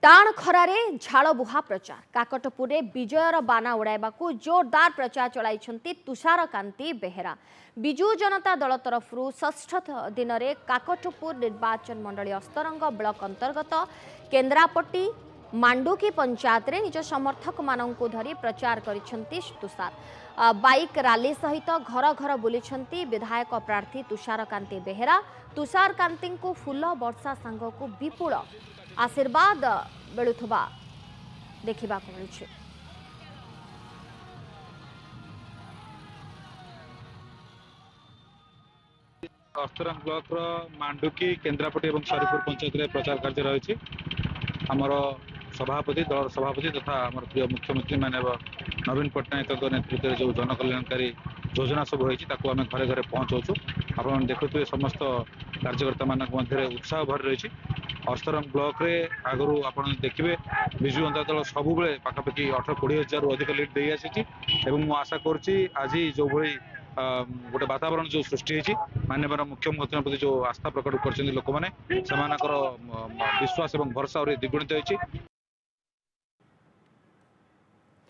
टाण खरारे झाड़ बुहा प्रचार काकटपुर विजयर बाना उड़ाइबा जोरदार प्रचार चलाई तुषार कांति बेहेरा। विजु जनता दल तरफ षष्ठ दिन में काकटपुर निर्वाचन मंडली अस्तरंग ब्लॉक अंतर्गत केन्द्रापट्टी मांडुकी पंचायत रे निज समर्थक मानू धरी प्रचार करिसेंती तुषार। बाइक रैली सहित घर घर बुली विधायक प्रार्थी तुषार कांति बेहेरा। तुषार कांति को फूल वर्षा सांग को विपुल आशीर्वाद मिलुवा देखा मिलुछि। अस्तरंग ब्लॉक मांडुकी केन्द्रापट्टी और सरीपुर पंचायत रे प्रचार कार्य रही। आमर सभापति दल सभापति तथा आम प्रिय मुख्यमंत्री मानव नवीन पट्टनायक नेतृत्व में जो जनकल्याणकारी योजना सब होती आम घरे घरे पहुँचाऊँ। आप देखुए समस्त कार्यकर्ता मान मध्य उत्साह भर रही। अस्तरंग ब्लॉक रे आगु आप देखिए विजु जनता दल सब पाखापाखि 18-20 हजार अधिक लीड दे आसी। आशा करुँच आज जो भाई गोटे वातावरण जो सृष्टि होती माननीय मुख्यमंत्री प्रति जो आस्था प्रकट कर लोक मैंने विश्वास और भरोसा द्विगुणित होती।